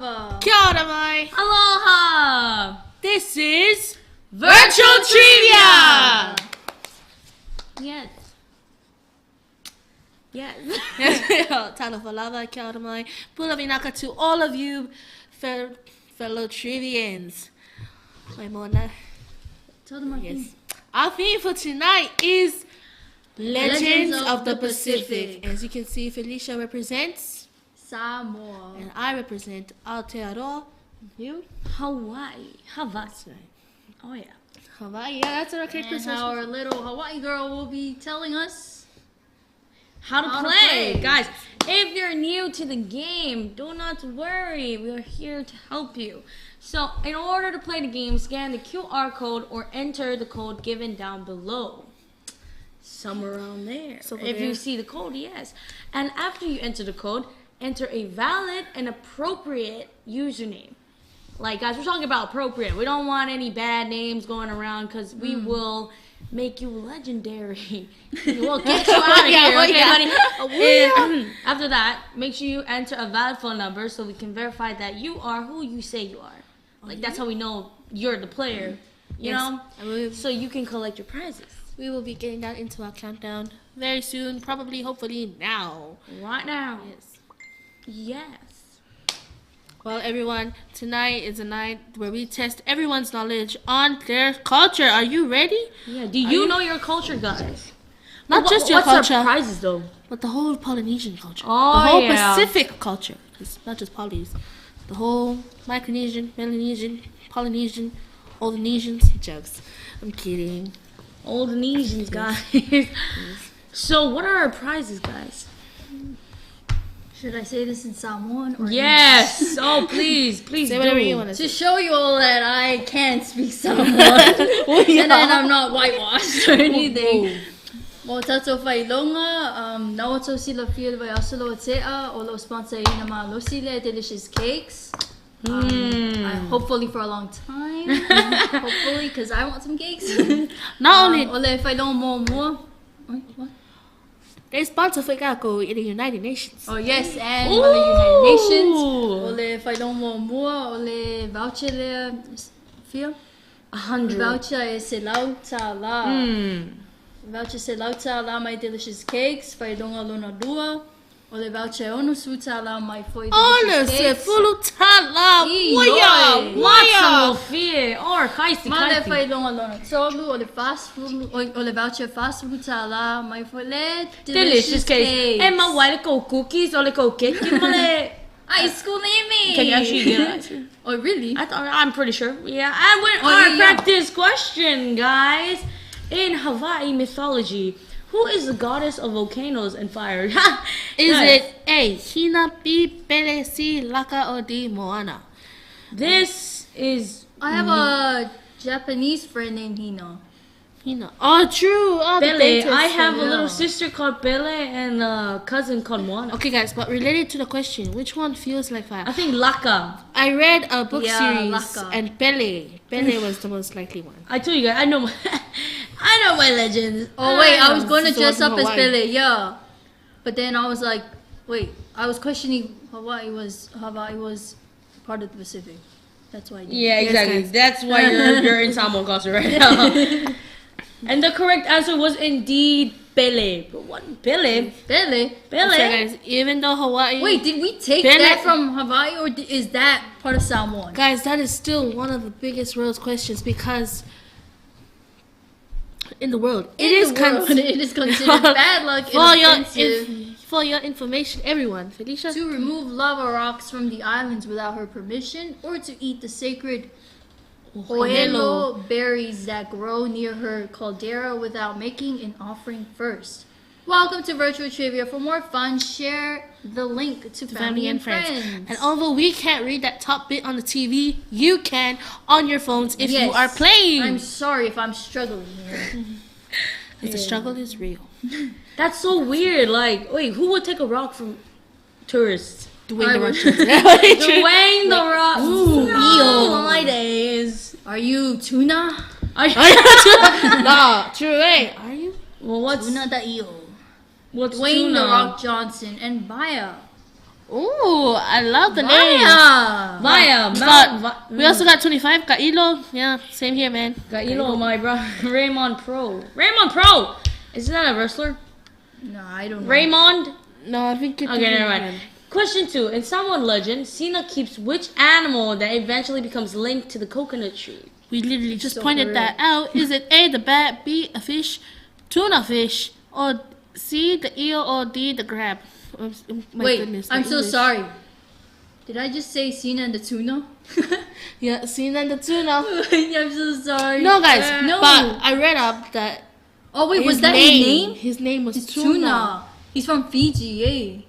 Kia ora mai. Aloha! This is Virtual Trivia! Yes. Talo falava, kia ora mai. Pula vinaka to all of you fellow Trivians. Wait, Mona. Tell them our theme. Yes. Our theme for tonight is Legends of the Pacific. As you can see, Felicia represents Samoa. and I represent Aotearoa. You? Hawaii. Hawaii. Oh yeah. Hawaii. Yeah, that's an okay And pronunciation. our little Hawaii girl will be telling us how to How to play. play. Guys, if you're new to the game, do not worry. We are here to help you. So, in order to play the game, scan the QR code or enter the code given down below. Somewhere around there. Somewhere If there. you see the code, yes. And after you enter the code, enter a valid and appropriate username. Like, guys, we're talking about appropriate. We don't want any bad names going around because we will make you legendary. We'll get you out of here, okay, buddy? And after that, make sure you enter a valid phone number so we can verify that you are who you say you are. Like, that's how we know you're the player, you know? So you can collect your prizes. We will be getting that into our countdown very soon, probably, hopefully now. Right now. Yes. Yes. Well, everyone, tonight is a night where we test everyone's knowledge on their culture. Are you ready? Yeah. Do you know your culture, guys? Not just your What's culture, our prizes, though? but the whole Polynesian culture. Oh, the whole yeah. Pacific culture. It's not just Polys. The whole Micronesian, Melanesian, Polynesian, Oldonesians. Jokes. I'm kidding. Oldonesians, guys. So, what are our prizes, guys? Should I say this in Samoan or Yes. Oh, please Say whatever you want to to say. show you all that I can speak Samoan and then I'm not whitewashed or anything. Mo tato whailonga, naoto sila fia vai asalo tea o lo sponsor ina ma losile delicious cakes. Hopefully for a long time. Hopefully, because I want some cakes. Not only Ole whailonga mo mua. What? they sponsor Whaikako in the United Nations. Oh yes, and ole United Nations. Ooh. Ole whailonga mua, ole voucher le fia. 100. Voucher e se lau tā la. Voucher se lau tā la mai delicious cakes, whailonga lona dua. Ole voucher ono su tā la mai foi Ona delicious se cakes. fulu tala. Waya, waya. Fear. Or kaisi Male kaisi. whailonga lona tolu, ole fast food, ole voucher fast food tā la mai foi le Delicious cakes. And my white go cookies or go cake. Male. Ice cream me. Can you actually get ice cream? Oh really? I'm pretty sure. Yeah. And with Oh, our yeah. practice question, guys. In Hawaii mythology, who is the goddess of volcanoes and fire? Is Guys, it A. Hina Pi Pele Si Laka o Di Moana? This is I have a Japanese friend named Hina. Hina. Oh, true. Oh, the Pele. dentist. I have a yeah. little sister called Pele and a cousin called Moana. Okay, guys, but related to the question, which one feels like fire? I think Laka. I read a book Yeah, series Laka. and Pele was the most likely one. I told you guys, I know my, I know my legends. Oh wait, I was going to So dress from up as Hawaii. Pele, yeah. But then I was like, wait, I was questioning Hawaii was part of the Pacific. That's why I did. Yeah, Yes, exactly. guys. That's why you're in Samoan culture right now. And the correct answer was indeed Pele. But what Pele? Pele. Pele. So, guys, even though Hawaii... Wait, did we take Pele- that from Hawaii or is that part of Samoan? Guys, that is still one of the biggest world questions because in the world, It is considered bad luck for and your offensive for your information, everyone. Felicia, to remove lava rocks from the islands without her permission or to eat the sacred Oelo berries that grow near her caldera without making an offering first. Welcome to Virtual Trivia. For more fun, share the link to family and friends. And although we can't read that top bit on the TV, you can on your phones if you Yes. are playing. I'm sorry if I'm struggling here. The struggle is real. That's so weird. Like, wait, who would take a rock from tourists? Dwayne the I Rock would- Johnson. Dwayne the Rock. Ooh, no, eel. my days. Are you tuna? Nah, true. Hey, are you? Well, what's Tuna the eel. what's Dwayne tuna? the Rock Johnson and Baya. Ooh, I love the name. Maya. Maya. We also got 25. Kailo. Yeah, same here, man. Kailo, my bro. Raymond Pro. Raymond Pro! Isn't that a wrestler? No, I don't know. Raymond? No, I think it's Okay, never mind. Question 2. In Samoan legend, Cena keeps which animal that eventually becomes linked to the coconut tree? We literally just So pointed that out. Is it A, the bat, B, a fish, tuna fish, or C, the eel, or D, the crab? Oh, my Wait, goodness, I'm the so English. sorry. Did I just say Cena and the tuna? Yeah, Cena and the tuna. I'm so sorry. No, guys. No. But I read up that Oh wait, was his that his name? His name was It's Tuna. He's from Fiji, eh?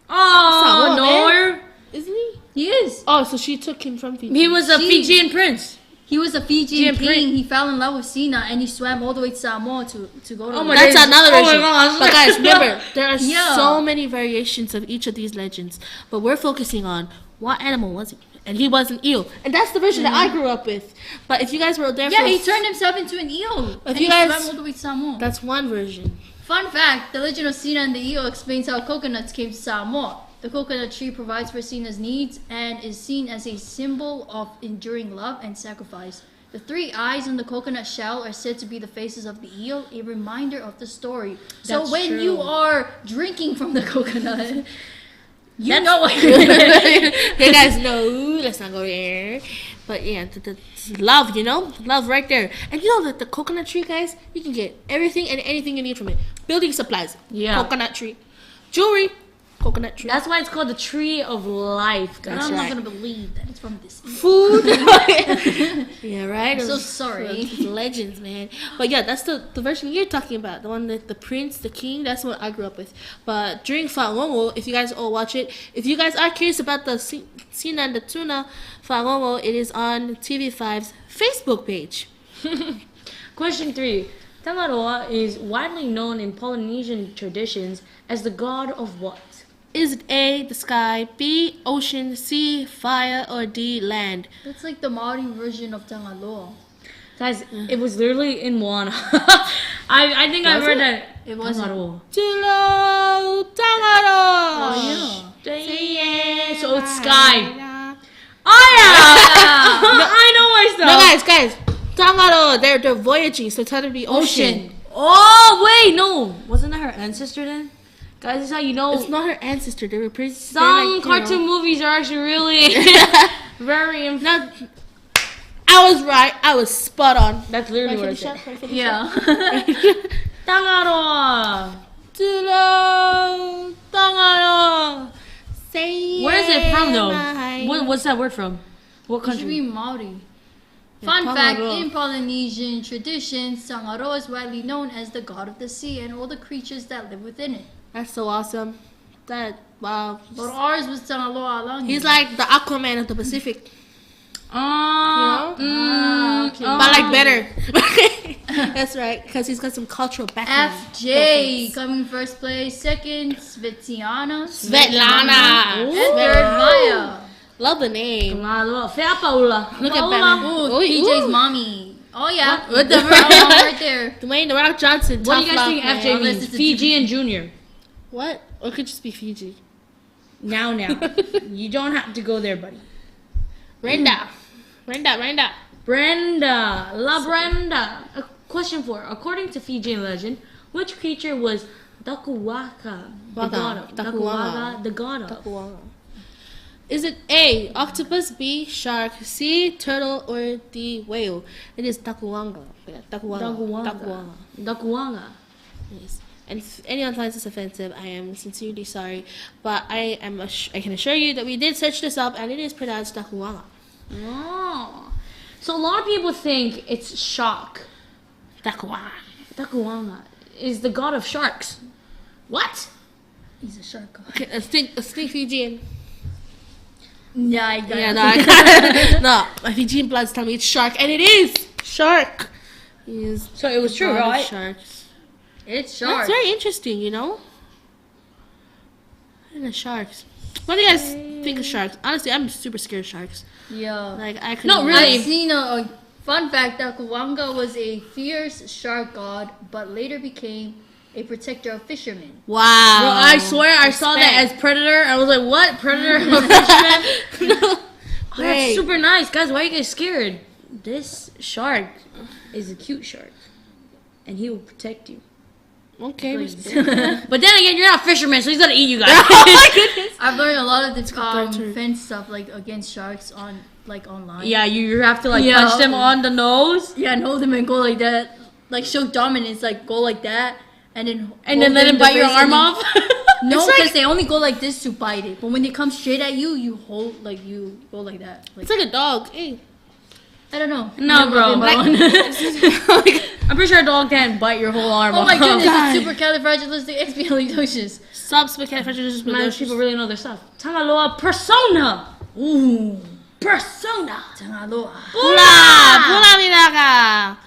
Oh, Samoa, no. Isn't he? He is. Oh, so she took him from Fiji. He was a She- Fijian prince. He was a Fijian Fijian king. He fell in love with Cena and he swam all the way to Samoa to go to. Oh my That's days. another Oh my version. gosh. But guys, remember, there are Yeah. so many variations of each of these legends. But we're focusing on what animal was he? And he was an eel. And that's the version that I grew up with. But if you guys were there Yeah, for he turned himself into an eel. And you he guys- swam all the way to Samoa. that's one version. Fun fact, the legend of Cena and the eel explains how coconuts came to Samoa. The coconut tree provides for Cena's needs and is seen as a symbol of enduring love and sacrifice. The 3 eyes on the coconut shell are said to be the faces of the eel, a reminder of the story. So That's when true. you are drinking from the coconut, you That's- know what you're doing. You guys know, let's not go there. But yeah, the love, you know? Love right there. And you know that the coconut tree, guys, you can get everything and anything you need from it. Building supplies, Yeah. coconut tree. Jewelry, coconut tree. That's why it's called the Tree of Life, guys. I'm right. not gonna believe that it's from this eel. Food. Yeah, right? I'm so Those- sorry. those legends, man. But yeah, that's the version you're talking about. The one that the prince, the king, that's what I grew up with. But during Fa'amomo, if you guys all watch it, if you guys are curious about the Cena and the Tuna Fa'amomo, it is on TV5's Facebook page. Question 3. Tangaroa is widely known in Polynesian traditions as the god of what? Is it A, the sky, B, ocean, C, fire, or D, land? That's like the Maori version of Tangaloa. Guys, it was literally in Moana. I think I Was read it? that. It wasn't. Tangaroa. Tulo Tangaro! Oh, Yeah. So it's sky. Oh yeah! I know my No, stuff. guys, Tangaro, they're voyaging, so it's had to be ocean. Oh wait, no. Wasn't that her ancestor then? Guys, this is how you know It's not her ancestor. They were pretty. some cartoon movies are actually really very Not. I was right. I was spot on. That's literally what I said. Yeah. Tangaroa. Tulo Tangaro. Say Where is it from though? my- What's that word from? What It should country? be Maori. Fun fact, Tangaro. in Polynesian traditions, Tangaro is widely known as the god of the sea and all the creatures that live within it. That's so awesome. That wow. But ours was Tangaloa Alangi. He's like the Aquaman of the Pacific, Ah, okay. but like better. That's right, because he's got some cultural background. FJ coming first place, second Svetiana, Svetlana. and third Maya. Love the name. Tangaroa. Fea Paula. Look at Paula. Batman. Ooh, Ooh, PJ's ooh. mommy. Oh yeah, What the that one right there. Dwayne the Rock Johnson. What do you tough guys think love, FJ man. means? Fijian Junior. What? Or it could just be Fiji. Now. You don't have to go there, buddy. Brenda. Brenda. Brenda. La Brenda. Question 4. According to Fijian legend, which creature was Dakuwaka, the Waka. god of? Dakuwanga. Dakuwanga, the god of? Is it A, octopus, B, shark, C, turtle, or D, whale? It is Dakuwanga. Yeah, Dakuwanga. Dakuwanga. Yes. And if anyone finds this offensive, I am sincerely sorry. But I can assure you that we did search this up, and it is pronounced Dakuwanga. Oh. So a lot of people think it's shark. Dakuwanga. Dakuwanga is the god of sharks. What? He's a shark god. Okay, a stink Fijian. Yeah, I got Yeah, it. no, I can't. No, my Fijian bloods tell me it's shark, and it is shark. He is So it was true, god of right? Sharks. It's That's shark. very interesting, you know. And the sharks. What do you guys think of sharks? Honestly, I'm super scared of sharks. Yeah. Like I could Not really. I've seen a fun fact that Kuwanga was a fierce shark god, but later became a protector of fishermen. Wow. Bro, I swear I saw that as Predator. I was like, what? Predator or fisherman? Oh, that's super nice. Guys, why are you guys scared? This shark is a cute shark. And he will protect you. Okay. But then again, you're not fishermen, so he's gonna eat you guys. Oh my goodness. I've learned a lot of the fence stuff like against sharks on like online. Yeah, you have to like punch them on the nose. Yeah, and hold them and go like that. Like show dominance, like go like that, and then let him bite your arm off. No, because they only go like this to bite it. But when they come straight at you, you hold like you go like that. Like, It's like a dog. Hey. I don't know. No, bro. I'm pretty sure a dog can't bite your whole arm off. Oh my goodness, it's supercalifragilisticexpialidocious. Man, people really know their stuff. Tangaloa persona. Ooh. Persona. Tangaloa. Pula Minaka.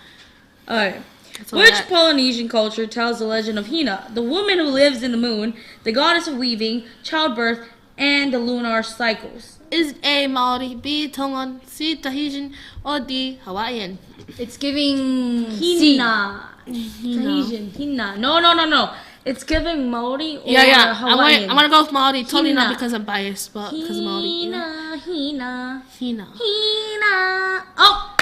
Alright. Which Polynesian culture tells the legend of Hina, the woman who lives in the moon, the goddess of weaving, childbirth, and the lunar cycles? Is A Maori, B Tongan, C Tahitian, or D Hawaiian? It's giving Hina. Tahitian. Hina. No. It's giving Maori or Hawaiian. I'm gonna go with Maori. Totally Hina. not because I'm biased, but because of Maori. You know? Hina. Hina. Oh,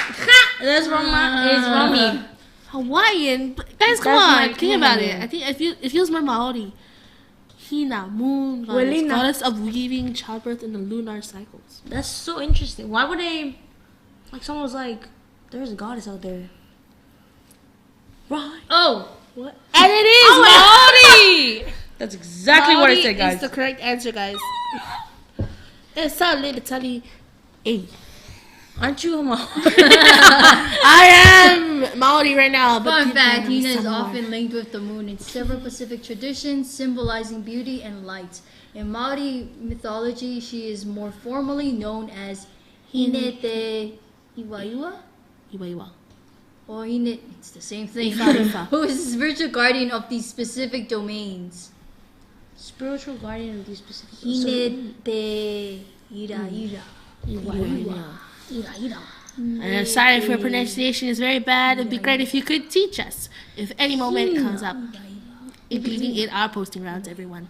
that's from it's from me. Hawaiian, guys, come on, think about it. I think it feels more Maori. Hina, moon, goddess of weaving, childbirth, and the lunar cycles. That's so interesting. Why would they? Like someone was like, "There's a goddess out there." Right. Oh. What? And it is Maori. That's exactly what I said, guys. It's the correct answer, guys. It's a little tally. A. Aren't you a Maori? I am Maori right now. But Fun fact, people Hina is Samoa. often linked with the moon in several Pacific traditions, symbolizing beauty and light. In Maori mythology, she is more formally known as Hine te Iwaiwa, Iwa. or Hine, it's the same thing, Ifa. who is the spiritual guardian of these specific domains. Spiritual guardian of these specific. Hine te Ira. And sorry if your pronunciation is very bad. It'd be great if you could teach us if any moment comes up, including in our posting rounds, everyone.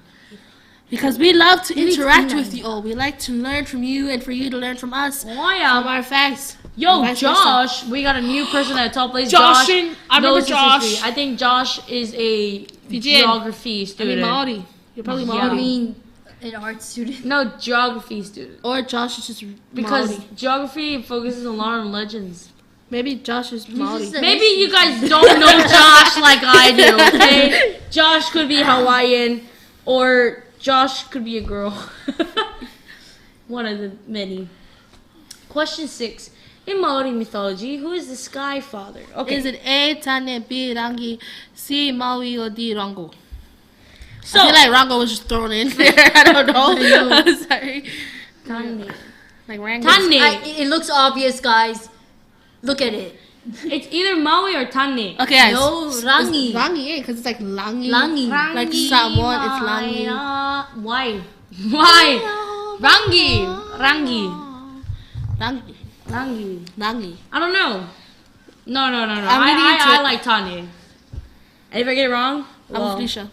Because we love to interact with you all. We like to learn from you and for you to learn from us. Oh yeah. From our facts. Yo, Vice Josh, we got a new person at top place. Josh, Josh, I remember knows Josh. history. I think Josh is a Fijian. geography I student. mean Maori. You're probably Yeah. I Maori. mean, an art student. No, geography student. Or Josh is just Because Maori. geography focuses a lot on legends. Maybe Josh is Maori. just a- Maybe you guys don't know Josh like I do, okay? Josh could be Hawaiian, or Josh could be a girl. One of the many. Question 6. In Maori mythology, who is the Sky Father? Okay. Is it A, Tane, B, Rangi, C, Maui, or D, Rango? So, I feel like Rango was just thrown in there. I don't know. Sorry. Tane. Like Rango. Tane. It looks obvious, guys. Look at it. It's either Maui or Tane. Okay, guys. No, Rangi. Rangi, because it's like Langi. Langi. Like Samoan, it's Langi. Why? Why? Rangi. Rangi. Rangi. Rangi. Langi. I don't know. No. I'm really into I it. like Tane. And if I get it wrong, I'm well, with Felicia.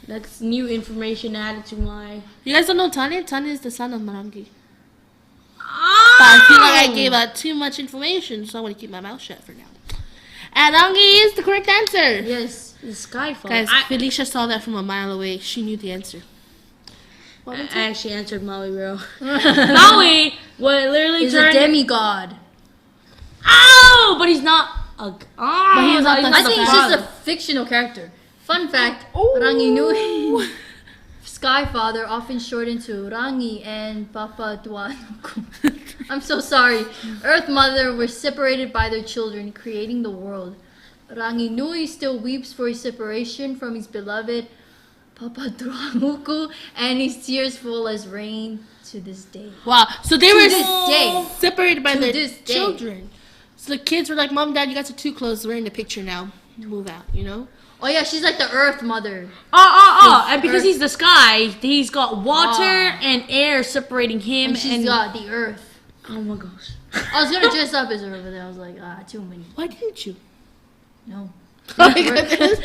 that's new information added to my. You guys don't know Tane? Tane is the son of Marangi. Ah! But I feel like I gave out too much information, so I want to keep my mouth shut for now. And Rangi is the correct answer. Yes. The Skyfall. Guys, Felicia saw that from a mile away. She knew the answer. What was I it? actually answered Maui, bro. Maui would literally He's a turn. demigod. Ow! But he's not a. Oh, But he's not the- I think he's just a father. fictional character. Fun fact, Rangi Nui, Sky Father, often shortened to Rangi and Papa Tuanuku. I'm so sorry. Earth Mother were separated by their children, creating the world. Rangi Nui still weeps for his separation from his beloved Papa Tuanuku, and his tears fall as rain to this day. Wow. So they To were this day. separated by To their this day. children. So the kids were like, Mom, Dad, you guys are too close. We're in the picture now. Move out, you know? Oh yeah, she's like the Earth Mother. Oh. And because Earth. he's the sky, he's got water Wow. and air separating him. And she's got the Earth. Oh my gosh. I was gonna dress up as her, but then I was like, too many. Why didn't you? No. Oh my goodness.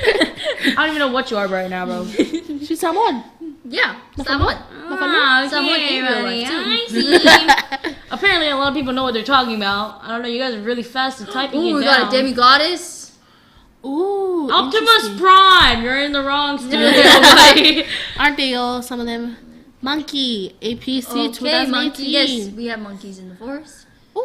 I don't even know what you are right now, bro. She's Samoan. Yeah, Samoan. Ah, Samoan okay, in real buddy. life, too. I see. Apparently, a lot of people know what they're talking about. I don't know. You guys are really fast at typing Ooh, it we down. got a demigoddess. Ooh, Optimus interesting. Prime. You're in the wrong studio, buddy. Aren't they all? Some of them. Monkey. APC Okay, 2018. monkey. Yes, we have monkeys in the forest. Ooh,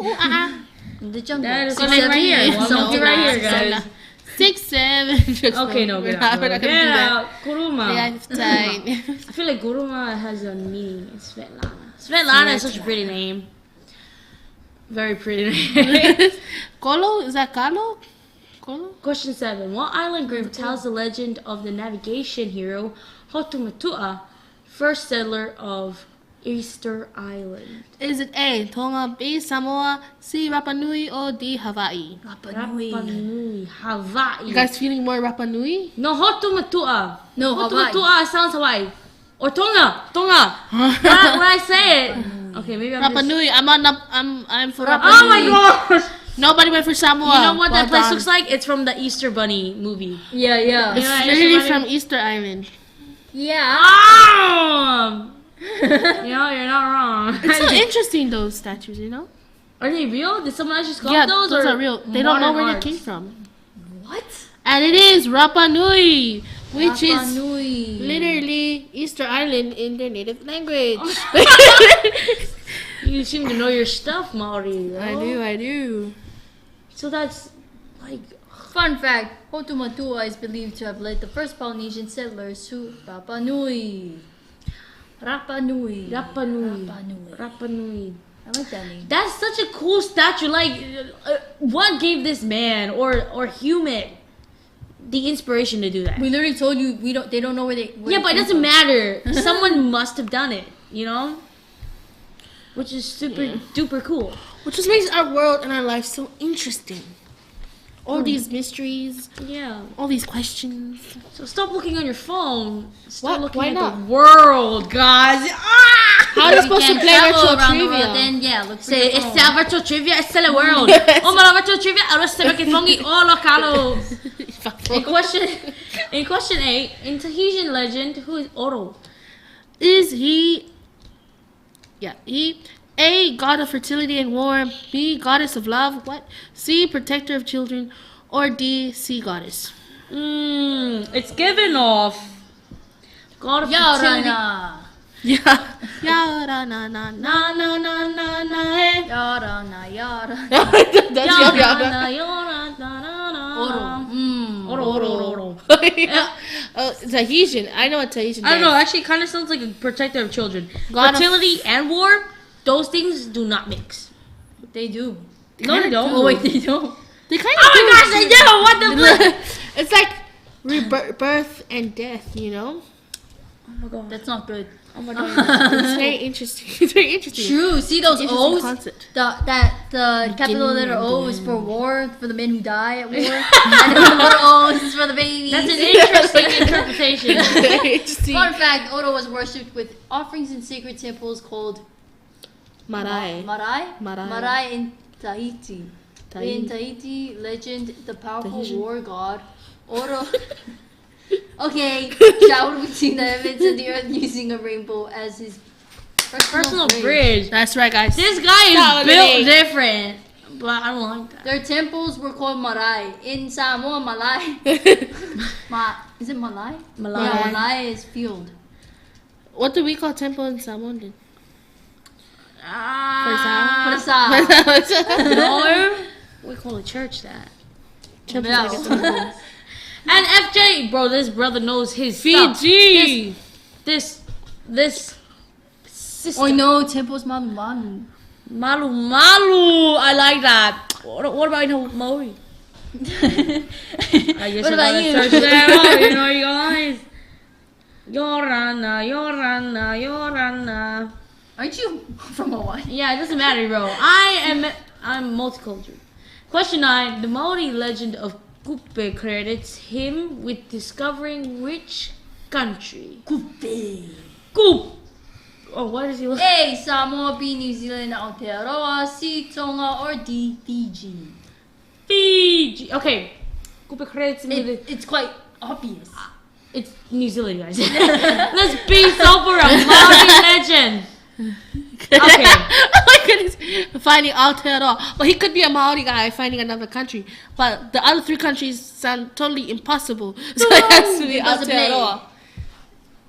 In the jungle. That is Six, one right here. seven, eight, One something monkey right like here, that. guys. 6, 7. Just Okay, no, we're get not out. gonna do Get that. out. Kuruma. They have time. I feel like Kuruma has a meaning. It's Svetlana. Svetlana is such a pretty name. Very pretty name. Colo? Is that Calo? Colo? Question 7. What island group tells the legend of the navigation hero Hotumatua, first settler of Easter Island? Is it A, Tonga, B, Samoa, C, Rapa Nui, or D, Hawaii? Rapa Nui. Rapa Nui, Hawaii. You guys feeling more Rapa Nui? No, Hotumatua. No, Hawaii. Hotumatua sounds Hawaii. Or Tonga. Tonga. when I say it. Okay, maybe I'm Rapa just... Nui. I'm for Rapa Oh Nui. my gosh. Nobody went for Samoa. You know what that Well place done. looks like? It's from the Easter Bunny movie. Yeah, yeah. It's Yeah, literally it's from Easter Island. Yeah. You're not wrong. It's so interesting, those statues, you know? Are they real? Did someone actually sculpt Yeah, those? those or are real. They don't know modern where art? they came from. What? And it is Rapa Nui, which Rapa is Nui. literally Easter Island in their native language. You seem to know your stuff, Maori. I do. So that's like... Fun fact, Hotumatua is believed to have led the first Polynesian settlers to Rapa Nui. Rapa Nui. Rapa Nui. Rapa Nui. Rapa Nui. I like that name. That's such a cool statue. Like, what gave this man or human the inspiration to do that? We literally told you they don't know where they Yeah, but it doesn't matter. Someone must have done it, you know? Which is super duper cool. Which just makes our world and our life so interesting. All these mysteries, Yeah. all these questions. So stop looking on your phone. Start What? looking Why at not? the world, guys. Ah! How are you supposed to play virtual trivia? Then yeah, look for Say, your it's phone. the virtual trivia, it's the world. Oh, my virtual trivia, I was saying, fongi, oh, lokalo. In question 8, in Tahitian legend, who is Oro? Is he A, god of fertility and war, B, goddess of love, what? C, protector of children, or D, sea goddess? It's given off. God of fertility. Yarana. Yeah. Yara na na na na na na na eh. Yarana, Yarana. That's Yara. Oro. Tahitian. I know what Tahitian I don't know, is. actually, it kind of sounds like a protector of children. God of- Fertility and war, those things do not mix. They do. No, they don't. Oh wait, they don't. They kind Oh of my gosh, they do! What the fuck? It's like rebirth and death, you know? Oh my god. That's not good. Oh my god. It's very interesting. It's very interesting. True. See those Interesting O's? concept. The capital Beginning letter and O is end. for war, for the men who die at war. And then the little O's is for the babies. That's an interesting interpretation. Very interesting. Fun fact, Odo was worshipped with offerings in sacred temples called Marae. Marae? Marae. Marae in Tahiti. Tahiti. In Tahiti legend, the powerful Tahitian. war god, Odo. Okay, showered between the heavens and the earth using a rainbow as his Personal bridge. That's right, guys. This guy Solid is built eight. different. But I don't like that. Their temples were called Marae. In Samoa, Malay. Is it Malay? Malay. Yeah, Malay is field. What do we call temple in Samoan then? Parasa. No, we call a church that. Temple Yeah. like a temple. And FJ, bro, this brother knows his stuff. Fiji. This sister. Oh no, temples Malu Malu. Malu malu. I like that. What about Maori? I guess What about gotta you? search that out, you know, you guys. Yorana, Yorana, Yorana. Aren't you from Hawaii? Yeah, it doesn't matter, bro. I'm multicultural. Question 9. The Maori legend of Kupe credits him with discovering which country? Kupe. Kup. Oh, what is he looking? A. Samoa, B. New Zealand, Aotearoa, C. Tonga, or D. Fiji. Fiji. Okay. It's quite obvious. It's New Zealand, guys. Let's base over a Maori legend. Okay. Oh my goodness. Finding Aotearoa. Well, he could be a Maori guy finding another country. But the other 3 countries sound totally impossible. So it has to be Aotearoa.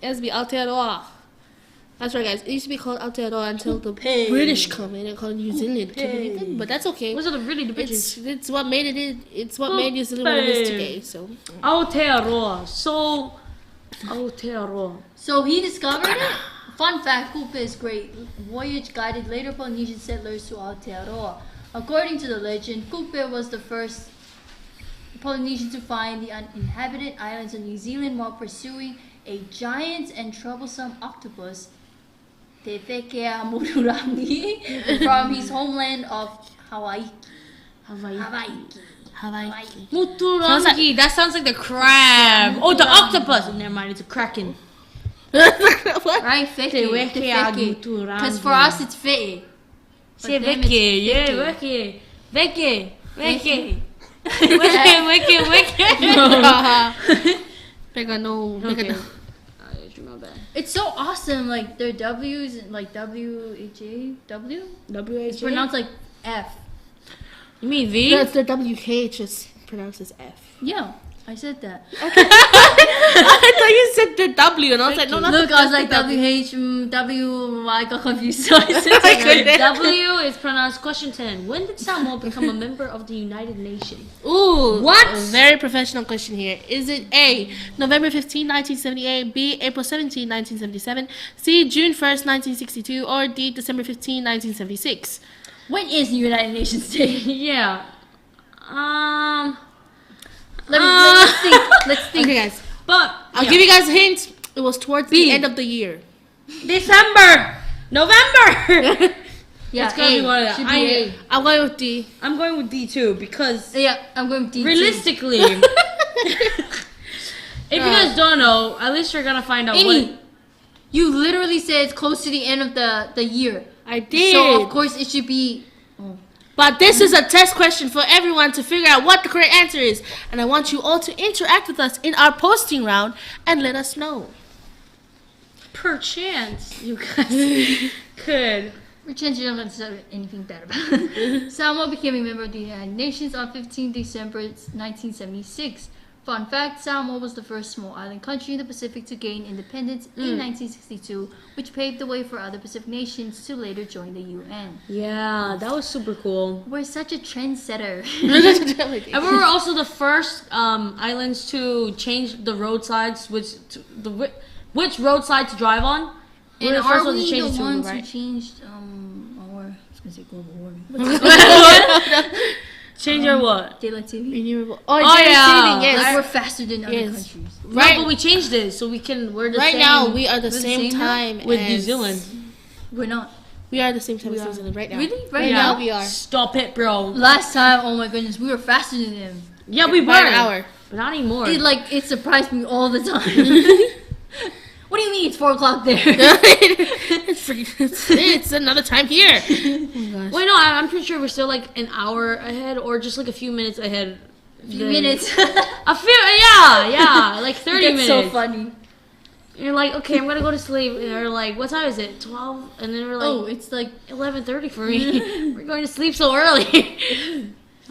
It has to be Aotearoa. That's right, guys. It used to be called Aotearoa until the British come in and called New Zealand. But that's okay. Those are really the British. It's what made it. It's what made New Zealand what it is today. So Aotearoa. So Aotearoa. So he discovered it. Fun fact, Kupe is great. Voyage guided later Polynesian settlers to Aotearoa. According to the legend, Kupe was the first Polynesian to find the uninhabited islands of New Zealand while pursuing a giant and troublesome octopus, Te Whekea Mururangi, from his homeland of Hawaii. Muturangi. That sounds like the crab. Oh, the octopus. Oh, never mind. It's a kraken. Right, Te Whekea Muturangi. Because for us it's Fe'e. Say For them, it's Weke. Yeah, Weke. Weke. Weke. Okay. My bad. It's so awesome, like their W's and like W-H-A-W? It's WHA? pronounced like F. You mean V? That's the WH is pronounced as F. Yeah, I said that. I thought you said the W, and I was like, no, not Look, the, I was like the W. W, I got confused. So I said Okay. W is pronounced question 10. When did Samoa become a member of the United Nations? Ooh, What? A very professional question here. Is it A, November 15, 1978, B, April 17, 1977, C, June 1st, 1962, or D, December 15, 1976? When is the United Nations Day? Yeah. Let's think. Let's think. Okay, guys. But I'll give you guys a hint. It was towards B. the end of the year. December, November. Yeah, It's gotta be one of that. Should be A. I'm going with D. I'm going with D too because Yeah, I'm going with D. realistically, if you guys don't know, at least you're gonna find out Amy, you literally said it's close to the end of the year. I did. So of course it should be. But this is a test question for everyone to figure out what the correct answer is. And I want you all to interact with us in our posting round and let us know. perchance you guys could. We're changing up and say anything bad about it. Samoa became a member of the United Nations on 15 December 1976. Fun fact, Samoa was the first small island country in the Pacific to gain independence in 1962, which paved the way for other Pacific nations to later join the UN. Yeah, that was super cool. We're such a trendsetter. And we were also the first islands to change the roadsides, which roadside to drive on. And We're the first are ones to we change the it to, ones right? who changed our, I was gonna say global warming. Change our what? Daylight saving? Renewable. Oh, yeah. yeah. Yes. Like we're faster than other Yes. countries. Right. No, but we changed it so we can. We're the Right same. now, we are the We're the same same now? time with as New Zealand. We're not. We are the same time We as are. New Zealand right now. Really? Right Yeah. now? We are. Stop it, bro. Last time, oh my goodness, we were faster than them. Yeah, we were. By an hour. But not anymore. It surprised me all the time. What do you mean it's 4 o'clock there? it's another time here. Oh my gosh. Wait, no, I'm pretty sure we're still like an hour ahead or just like a few minutes ahead. Few minutes. A few, yeah, like 30 That's minutes. so funny. You're like, okay, I'm gonna go to sleep. And they're like, what time is it? 12? And then we're like, Oh, it's like 11:30 for me. We're going to sleep so early.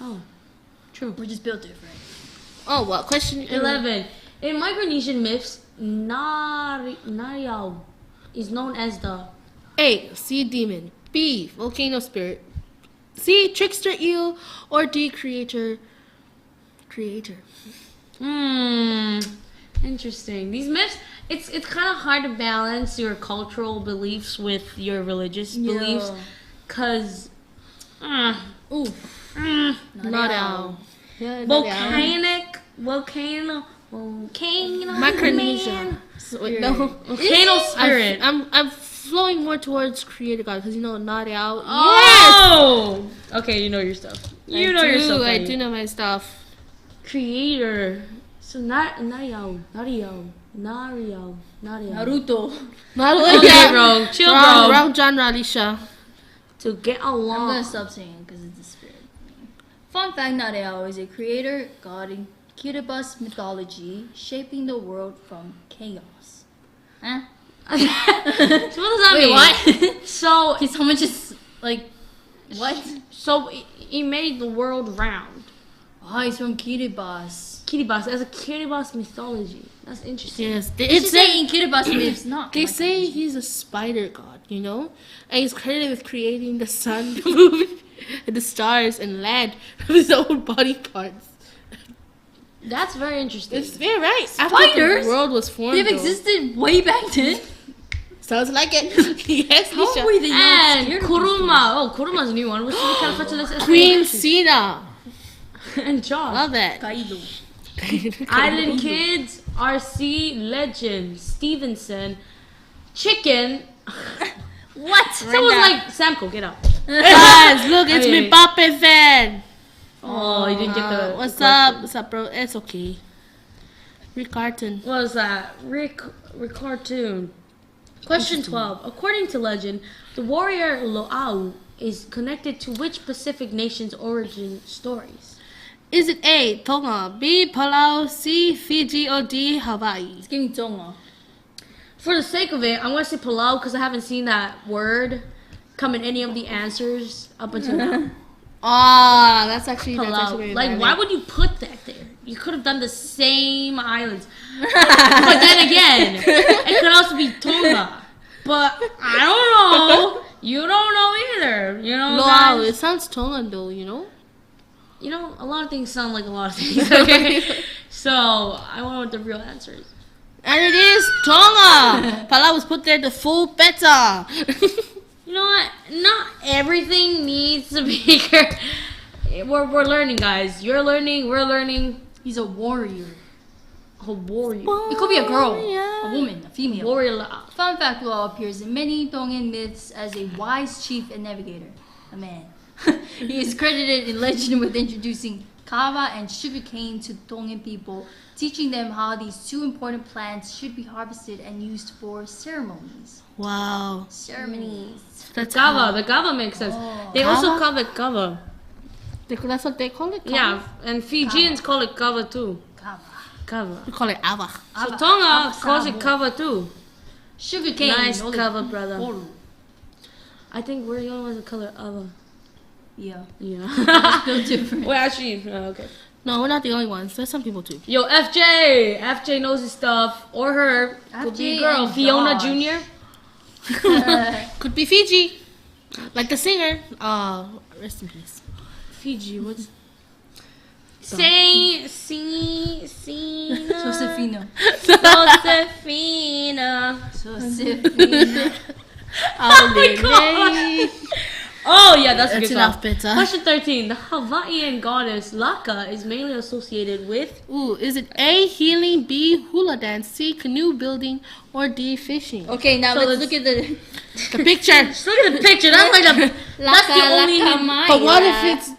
Oh, true. we're just built different. Oh, what? Question 11. In Micronesian myths, Nariao is known as the A. Sea demon. B. Volcano spirit. C. Trickster eel. Or D. Creator. Interesting. These myths, it's kind of hard to balance your cultural beliefs with your religious beliefs, cause Ooh. Not out. Yeah, volcano, Micronesia. man. So, wait, no. Volcano spirit. I'm flowing more towards creator god because not out. Oh! Okay, you know your stuff. Yes. Your stuff. I buddy. do know my stuff. Creator. So Nario. Naruto. Not Okay, bro. Chill, bro. Wrong genre, Alicia. To get I'm along. gonna stop saying because it's a spirit. Fun fact, Nareo is a creator, god, and Kiribati mythology shaping the world from chaos. Huh? So what does that Wait, mean? what? So Can someone just like what? So he made the world round. Oh, he's from Kiribati. Kiribati, as a Kiribati mythology. That's interesting. Yes, It's saying Kiribati myths not. they say he's a spider god, you know, and he's credited with creating the sun, the moon, and the stars and land from his own body parts. That's very interesting. It's very right. After Spiders? the world was formed, They've though. existed way back then. Sounds like it. Yes, How Nisha. were they not And scared of Kuruma. Oh, Kuruma's a new one. What's the kind of fetch Queen Sina. and Josh. Love that. Kaido. Island Kids, RC, Legend, Stevenson, Chicken. What? Someone's like, Samko, get up. Guys, look, it's Okay. me Pape fan. Oh, you didn't get the. What's the up? question. What's up, bro? It's okay. Rick Carton. What was that? Rick Cartoon. Question 12. According to legend, the warrior Lo'au is connected to which Pacific nation's origin stories? Is it A, Tonga, B, Palau, C, Fiji, or D, Hawaii? Give me Tonga. For the sake of it, I'm going to say Palau because I haven't seen that word come in any of the answers up until now. Ah, that's actually Palau. very Like, valid. why would you put that there? You could have done the same islands. But then again, it could also be Tonga. But I don't know. You don't know either. You know, Wow, guys? it sounds Tongan though, you know? You know, a lot of things sound like a lot of things. Okay, so I wonder what the real answer is. And it is Tonga! Palau was put there to fool better. You know what? Not everything needs to be. We're learning, guys. You're learning. We're learning. He's a warrior. A warrior. It could be a girl, a woman, a female. Warrior. Fun fact: Law appears in many Tongan myths as a wise chief and navigator, a man. He is credited in legend with introducing kava and sugarcane to Tongan people, teaching them how these two important plants should be harvested and used for ceremonies. Wow. Ceremonies. That's Kava. The kava makes sense. They also call it kava. That's what they call it? Kava? Yeah, and Fijians call it kava too. Kava. Kava. We call it Ava. So Ava- Tonga Ava calls it Sabo. kava too. Sugarcane. Nice only kava, brother. Oru. I think we're the only ones that call it ava. Yeah. Yeah. No different. Well, actually, okay. No, we're not the only ones. There's some people too. Yo, FJ! FJ knows his stuff. Or her. Could be a FJ girl. and Fiona Josh. Jr. Could be Fiji. Like the singer. Rest in peace. Fiji, what's... Say, Josefina. Josefina. Josefina. Oh my God. Oh, yeah, that's a That's good enough, one. Pizza. Question 13. The Hawaiian goddess Laka is mainly associated with... Ooh, is it A, healing, B, hula dance, C, canoe building, or D, fishing? Okay, now So let's let's- look at the. The picture. Just look at the picture. That's like the... That's the only... But what if it's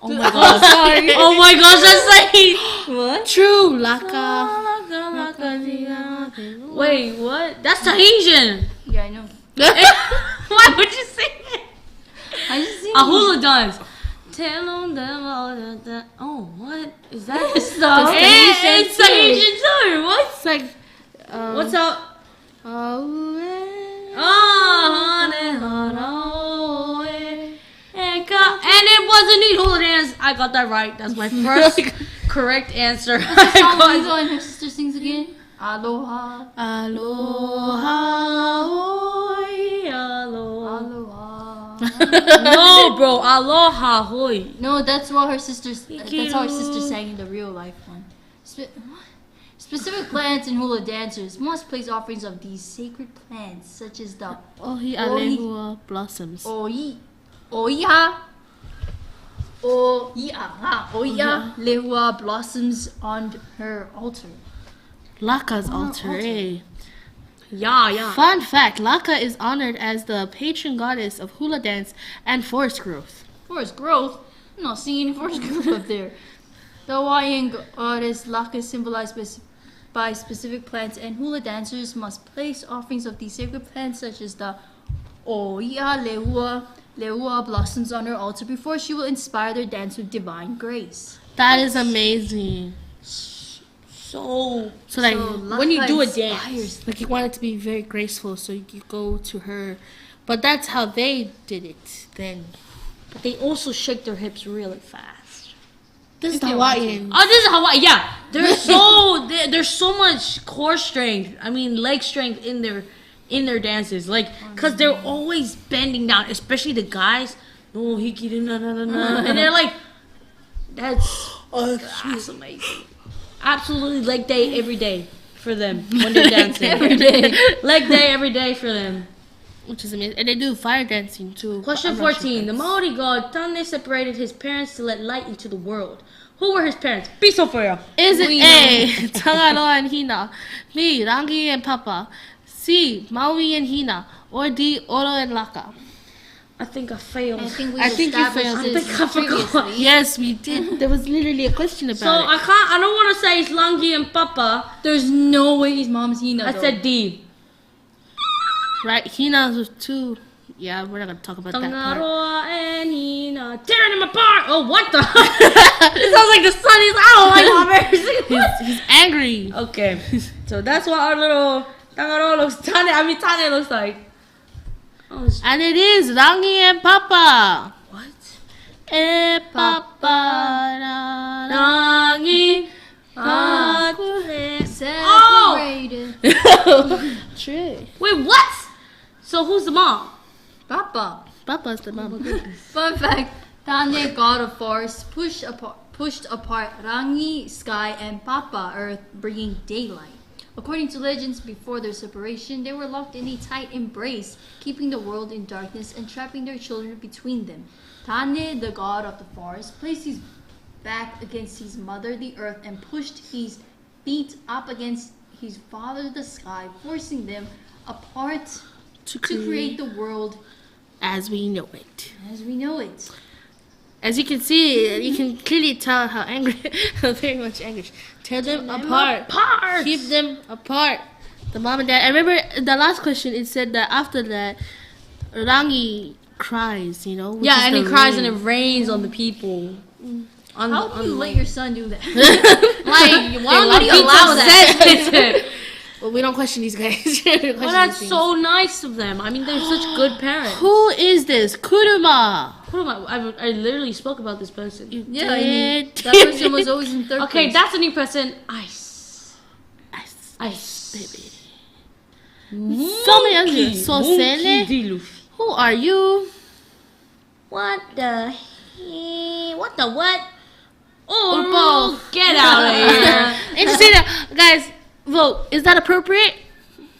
Oh my gosh. Sorry. Oh my gosh, that's like... What? true? Laka. Wait, what? That's Tahitian. Yeah, I know. Why would you say it? I just seen A hula dance. Tell them all that. Oh, what is that? Stop. It's Tahitian too. What? It's like, What's up? Oh, Oh, honey, honey, and it wasn't a hula dance. I got that right. That's my first correct answer. Song I got- Lilo and her sister sings again. Aloha. Aloha. Oi, aloha. Aloha. No, bro. Aloha, hoi. No, that's what her sisters. That's how her sister sang in the real life one. Specific plants and hula dancers must place offerings of these sacred plants, such as the Ohi alehua blossoms. Oiha. Oiha lehua blossoms on her altar. Laka's altar, eh? Yeah. Fun fact, Laka is honored as the patron goddess of hula dance and forest growth. Forest growth? I'm not seeing any forest growth up there. The Hawaiian goddess Laka is symbolized by specific plants, and hula dancers must place offerings of these sacred plants, such as the Oiha lehua blossoms on her altar before she will inspire their dance with divine grace. That is amazing. So like when you do a Laka dance, like you want it to be very graceful, so you go to her. But that's how they did it then. but they also shake their hips really fast. This is Hawaiian. Oh, this is Hawaii. Yeah, there's so much core strength. I mean, leg strength in their dances. Like, cause they're always bending down, especially the guys. No hiki na na na na, and they're like, that's amazing. Absolutely, leg day every day for them when they're dancing. Every day. Leg day every day for them. Which is amazing. And they do fire dancing too. Question I'm not 14. The sure. Maori god Tane separated his parents to let light into the world. Who were his parents? Piso for you. Is it We A, Tangaloa and Hina, B, Rangi and Papa, C, Maui and Hina, or D, Oro and Laka? I think I failed. I think we I think you established failed. this I think I forgot. previously. Yes, we did. There was literally a question about So I don't want to say it's Langi and Papa. There's no way his mom's Hina. I though. said D. it. Right, Hina's was two. Yeah, we're not going to talk about that part. Tangaroa and Hina tearing him apart. Oh, what the? It sounds like the sun. He's I don't like Mama. He's angry. Okay, so that's what our little Tangaroa Tane looks like. Oh, And it is Rangi and Papa. what? Eh, Papa, Rangi. Separated. True. Wait, what? So who's the mom? Papa. Papa's the mom. Fun fact: Tanya, god of force, pushed apart Rangi, sky, and Papa, earth, bringing daylight. According to legends, before their separation, they were locked in a tight embrace, keeping the world in darkness and trapping their children between them. Tane, the god of the forest, placed his back against his mother, the earth, and pushed his feet up against his father, the sky, forcing them apart To to create the world as we know it. as we know it. As you can see, you can clearly tell how angry, how very much angry. Tear them apart. Keep them apart. The mom and dad. I remember the last question. It said that after that, Rangi cries. You know. which Yeah, is and the he cries and rain. it rains on the people. How do you let your son do that? Like, why do you allow that? Well, we don't question these guys. We don't question Well, that's these so nice of them. I mean, they're such good parents. things. Who is this? Kuruma. Who am I literally spoke about this person. Yeah, I mean, Did. that person was always in third Okay, place. that's a new person. Ice. Ice, baby. Monkey. Monkey Monkey Sele. D. Luffy. Who are you? What the? What the what? Urpo. Get out of here. Interesting, guys. Vote. Is that appropriate?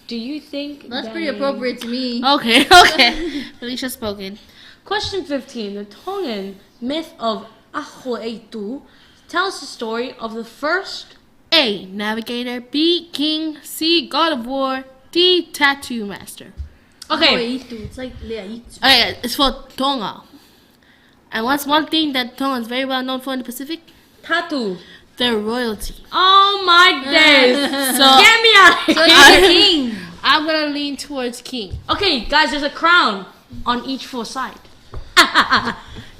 Do you think That's that- pretty appropriate to me. Okay, okay. Felicia spoken. Question 15. The Tongan myth of Aho'eitu tells the story of the first. A. Navigator. B. King. C. God of War. D. Tattoo Master. Okay. It's like Leaitu. Okay, it's for Tonga. And what's one thing that Tonga is very well known for in the Pacific? Tattoo. Their royalty. Oh my days. So Get me out of So here. he's a king. I'm gonna lean towards King. Okay, guys, there's a crown on each full side.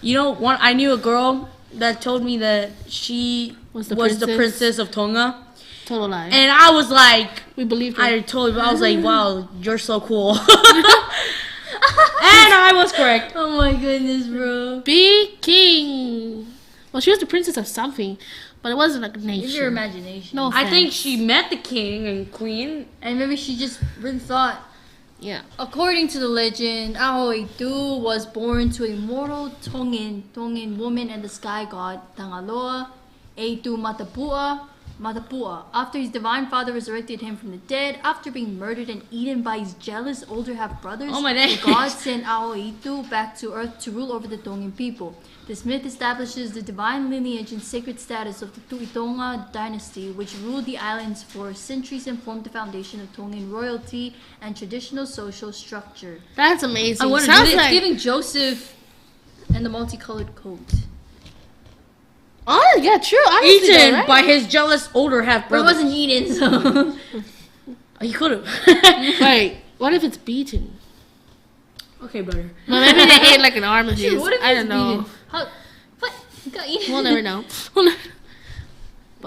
You know, I knew a girl that told me that she Was was the the princess? princess of Tonga. Total lie. And I was like, We believed her. I was like, wow, you're so cool. And I was correct. Oh my goodness, bro. B. King. Well, she was the princess of something, but it wasn't like a nation. Use your imagination. No I think offense. she met the king and queen. And maybe she just really thought. Yeah. According to the legend, Aho'eitu was born to a mortal Tongan woman and the sky god Tangaloa, Eitu Matapua. After his divine father resurrected him from the dead, after being murdered and eaten by his jealous older half-brothers, Oh my the days. god sent Aho'eitu back to earth to rule over the Tongan people. This myth establishes the divine lineage and sacred status of the Tuitonga dynasty, which ruled the islands for centuries and formed the foundation of Tongan royalty and traditional social structure. That's amazing. I wonder, Sounds it's like giving Joseph and the multicolored coat. Oh yeah, true. Honestly, Eaten though, right? by his jealous older half But it brother. wasn't eaten, so. He could have. Wait, what if it's beaten? Okay, brother. Well, maybe they ate like an arm of his. Dude, what if I it's don't know. beaten? How? What? It got eaten. We'll never know. We'll never-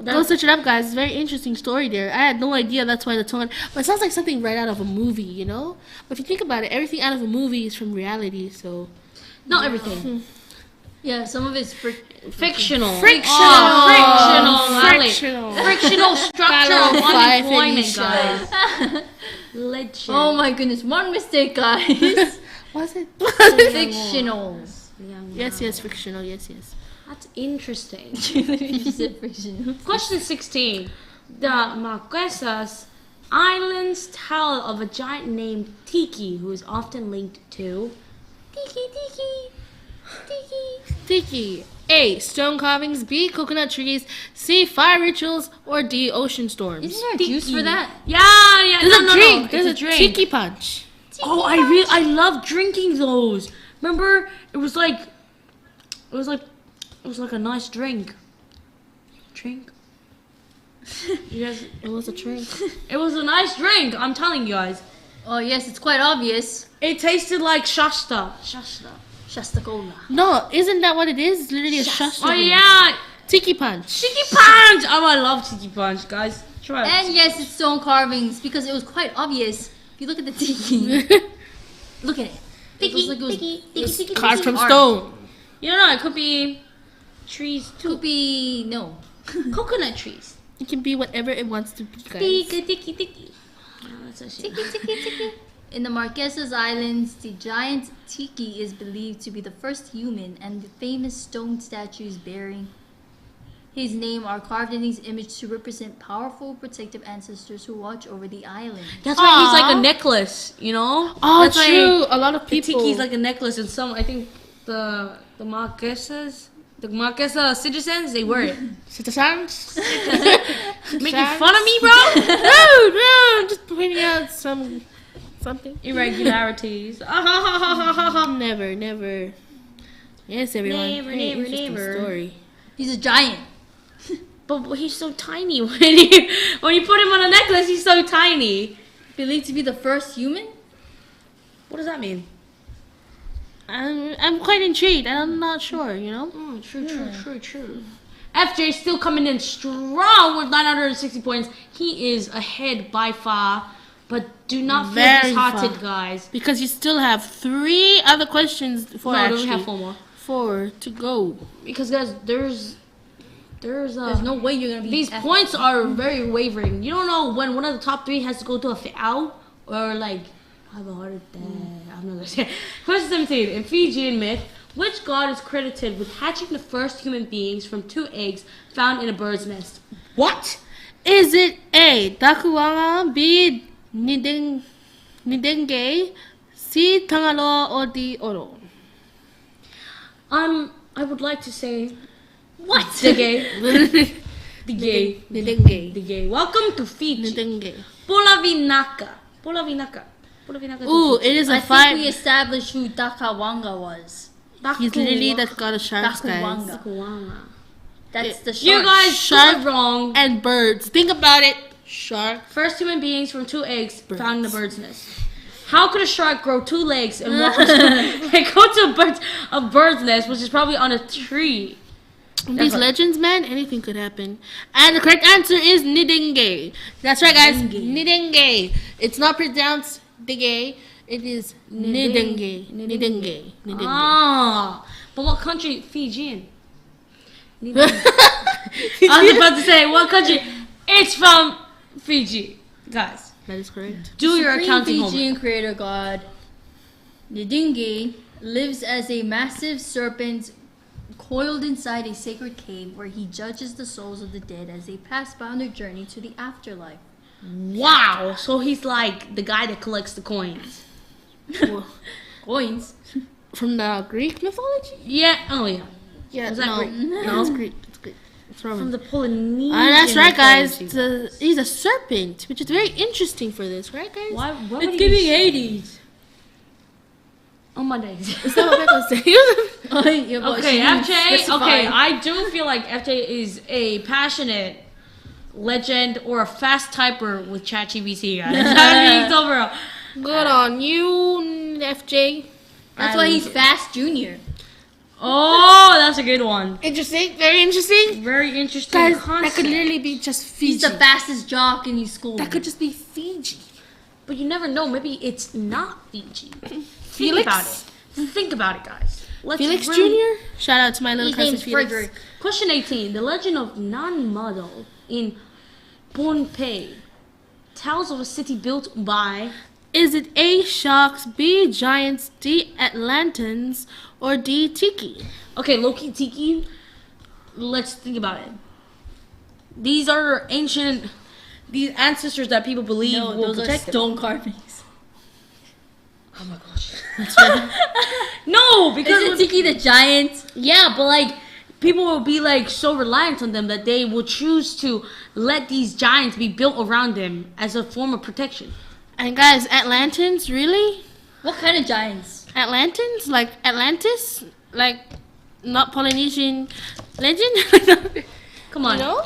Go search it up, guys. It's a very interesting story there. I had no idea that's why the tone. But it sounds like something right out of a movie, you know? But if you think about it, everything out of a movie is from reality, so. Not everything. Yeah, some of it's Fictional. Frictional structure of unemployment, guys. Legend. Oh my goodness, one mistake, guys. Was it? Fictional. Yes, fictional. Yes. That's interesting. You said fictional. Question 16. The Marquesas Islands tell of a giant named Tiki who is often linked to Tiki. A. Stone carvings. B. Coconut trees. C. Fire rituals. Or D. Ocean storms. Isn't there a juice for that? Yeah. There's a drink. No. There's a drink. Tiki punch. Oh, I love drinking those. Remember, it was like a nice drink. You guys, It was a drink. it was a nice drink. I'm telling you guys. Oh yes, it's quite obvious. It tasted like Shasta. Shasta Cola. No, isn't that what it is? It's literally a shasta. Oh yeah, Tiki punch. Tiki punch. Oh, I love Tiki punch, guys. Try it. And yes, it's stone carvings because it was quite obvious. If you look at the tiki, look at it. It was like it was Carved from art. stone. You don't know. It could be trees too. Could be no. Coconut trees. It can be whatever it wants to be, guys. Tiki. Oh, that's a shit. Tiki. In the Marquesas Islands, the giant tiki is believed to be the first human, and the famous stone statues bearing his name are carved in these images to represent powerful, protective ancestors who watch over the island. That's why he's like Aw. a necklace, you know? Oh, That's why true. A lot of The people. tiki's like a necklace, and I think the Marquesas, citizens, they wear it. Citizens? Making fun of me, bro? No, just pointing out something. Irregularities. Never. Yes, everyone. Interesting Never. story. He's a giant. But he's so tiny. When you put him on a necklace, he's so tiny. Believed to be the first human? What does that mean? I'm quite intrigued. I'm not sure, you know? True. FJ still coming in strong with 960 points. He is ahead by far. But do not feel Very disheartened, far. guys. Because you still have 3 other questions for No, actually. we have 4 more. 4 to go. Because guys, there's There's no way you're gonna be. these points are very wavering. You don't know when one of the top 3 has to go to a foul or like have a heart attack. I'm not gonna say. Question 17. In Fijian myth, which god is credited with hatching the first human beings from 2 eggs found in a bird's nest? What? Is it A. Dakuwanga, B. Nidenge, C. Tangaloa, or D. Oro? I would like to say What? the gay. The gay. Nidenge. Welcome to Fiji. Nidenge. Pulavinaka. Ooh, it is a I 5. think we established who Dakawanga was. He's literally that god of sharks, guys. Dakuwanga. That's the You shark. guys Shark. are wrong. And birds. Think about it. Shark. First human beings from 2 eggs Birds. found in a bird's nest. How could a shark grow 2 legs and walk and go to a bird's nest, which is probably on a tree? These right. legends, man, anything could happen. And the correct answer is Nidenge. That's right, guys. Nidenge. It's not pronounced Dige. It is Nidenge. Nidenge. Ah, but what country? Fijian. I was about to say what country? It's from Fiji, guys. That is correct. Do your Supreme accounting homework. Fijian creator god Ndingi lives as a massive serpent coiled inside a sacred cave where he judges the souls of the dead as they pass by on their journey to the afterlife. Wow. So he's like the guy that collects the coins. Coins? From the Greek mythology? Yeah. Oh yeah. Yeah, Was that no. Greek? No, it's Greek. It's Greek. It's From Roman. the Polynesian. That's right, guys. mythology. He's a serpent, which is very interesting for this, right, guys? Why would It's he giving be- 80s. Oh my days. Is that what Becca was saying? Yeah, but Okay, she didn't FJ. specify. Okay, I do feel like FJ is a passionate legend or a fast typer with ChatGPT, guys. I mean, overall. Good on you, FJ. That's why he's Fast Junior. Oh, that's a good one. Interesting. Very interesting. Very interesting Guys, that concept. could literally be just Fiji. He's the fastest jock in your school. That could just be Fiji. But you never know. Maybe it's not Fiji. Felix? Think about it. Think about it, guys. Let's Felix really- Jr.? Shout out to my little His cousin name's Felix. Frederick. Question 18. The legend of Nanmadol in Pohnpei tells of a city built by... Is it A, sharks, B, giants, D, Atlantans, or D, tiki? Okay, Loki Tiki. Let's think about it. These are ancient... These ancestors that people believe No, will those are protect them. stone carvings. Oh my gosh. No, because... Isn't Tiki the giant? Yeah, but like people will be like so reliant on them that they will choose to let these giants be built around them as a form of protection. And guys, Atlantans, really? What kind of giants? Atlantans? Like Atlantis? Like not Polynesian legend? Come on. You know?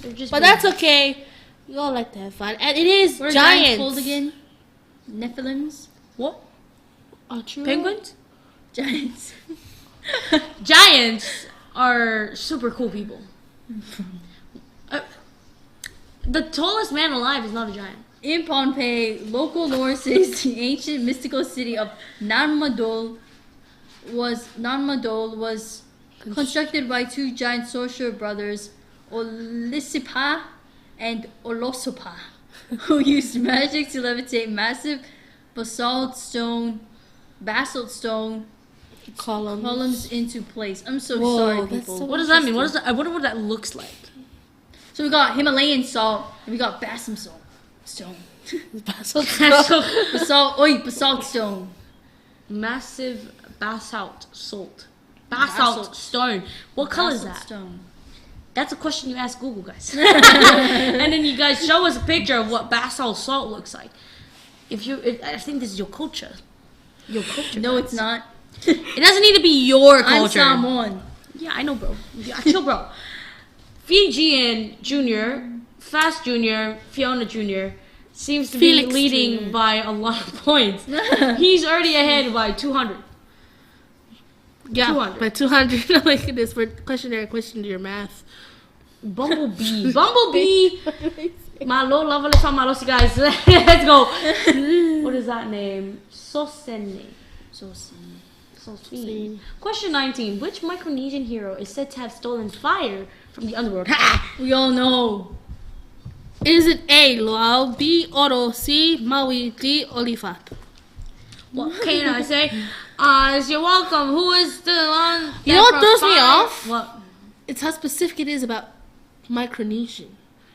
They're just But that's okay. We all like to have fun. And it is What are giants. called again? Nephilims? what? Oh, true. Penguins? Giants. Giants are super cool people. The tallest man alive is not a giant. In Pohnpei, local lore says the ancient mystical city of Nanmadol was constructed by two giant sorcerer brothers, Olisipa and Olosopa, who used magic to levitate massive basalt stone columns into place. I'm so Whoa, sorry, that's people. so- What does that mean? What is that? I wonder what that looks like. So we got Himalayan salt and we got Basalt stone. Basalt. Basalt stone. Massive basalt salt. Basalt. Basalt stone. What color is Basalt that? Stone. That's a question you ask Google, guys. And then you guys show us a picture of what basalt salt looks like. I think this is your culture. Your culture. No, guys. it's not. It doesn't need to be your I'm culture. Samoan. Yeah, I know, bro. Yeah, chill, bro. Fijian Junior, Fast Junior, Fiona Junior seems to be Felix leading Jr. by a lot of points. He's already ahead by 200. Yeah, 200. by 200. Look at this. Questionnaire question to your math. Bumblebee. Malo, lovely, malo, guys. Let's go. What is that name? Sosene. Sosene. Question 19. Which Micronesian hero is said to have stolen fire from the underworld? Ha! We all know. Is it A, Luau, B, Oro, C, Maui, D, Olifat? What can I say? You're welcome. Who is the one? You know what throws me off? What? It's how specific it is about Micronesian.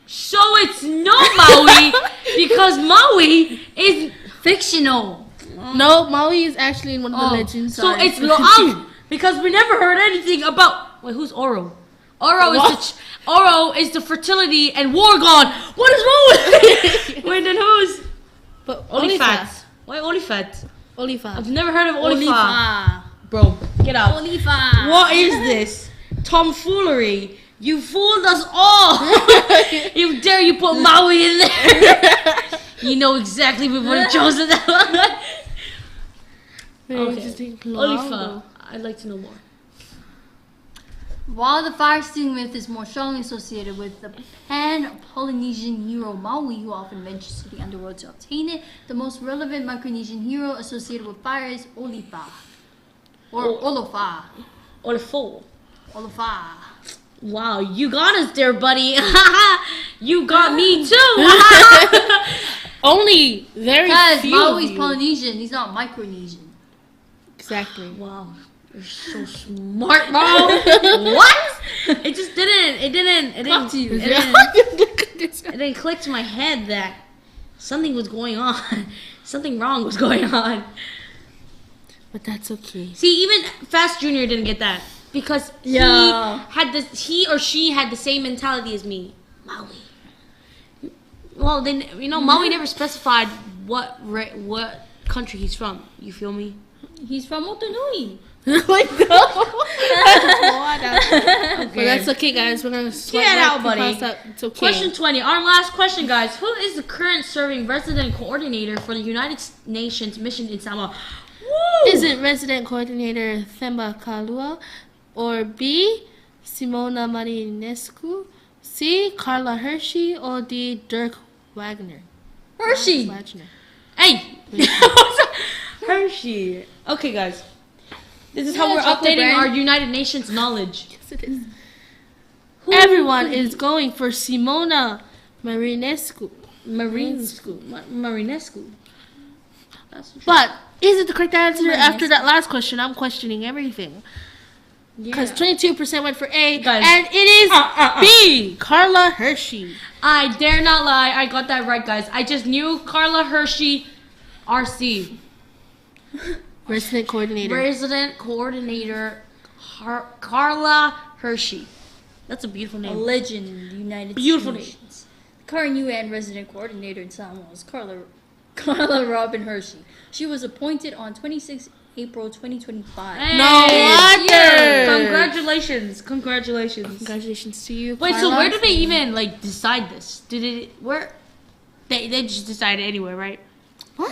So it's not Maui because Maui is Fictional. No, Maui is actually in one of the Oh, legends. so it's Luau because we never heard anything about. Wait, who's Oro? Oro is the fertility and war god. What is wrong with me? Wait, then who's But Olifat? Why Olifat? Olifat. I've never heard of Olifat. Olifa. Bro, get out. Olifa. What is this? Tomfoolery. You fooled us all. You dare you put Maui in there. You know exactly we would have chosen that one. Very Okay. interesting. Olifa. I'd like to know more. While the fire-stealing myth is more strongly associated with the pan-Polynesian hero Maui, who often ventures to the underworld to obtain it, the most relevant Micronesian hero associated with fire is Olifa. Or Olofa. Olifo. Olofa. Wow, you got us there, buddy. You got me too. Only very Because few. Maui's of you. Polynesian, he's not Micronesian. Exactly. Wow, you're so smart, bro. What? It just didn't. It didn't. Talk to you. It didn't click to my head that something was going on. Something wrong was going on. But that's okay. See, even Fast Junior didn't get that because Yeah. he or she had the same mentality as me. Maui. Well, then Maui never specified what country he's from. You feel me? He's from Motunui. Like no. But that's okay, guys. We're gonna swipe Get back out, buddy. past that. It's okay. Question 20. Our last question, guys. Who is the current serving resident coordinator for the United Nations mission in Samoa? Is it resident coordinator Themba Kalua? Or B, Simona Marinescu? C, Carla Hershey? Or D, Dirk Wagner? Hershey. Wagner. Hey! Hershey. Okay, guys. This is how we're chocolate updating brand. our United Nations knowledge. Yes, it is. Everyone is going for Simona Marinescu. Marinescu. That's true. But is it the correct answer? After that last question, I'm questioning everything. Because 22% went for A, Guys. and it is B, Carla Hershey. I dare not lie. I got that right, guys. I just knew Carla Hershey, RC. Resident coordinator. Resident coordinator, Carla Hershey. That's a beautiful A name. legend in the United Beautiful Nations. Current UN resident coordinator in Samoa is Carla Robin Hershey. She was appointed on 26 April 2025. Hey. No wonder. Congratulations. Congratulations to you, Wait, so Carla. where did they even like decide this? They just decided anyway, right? What?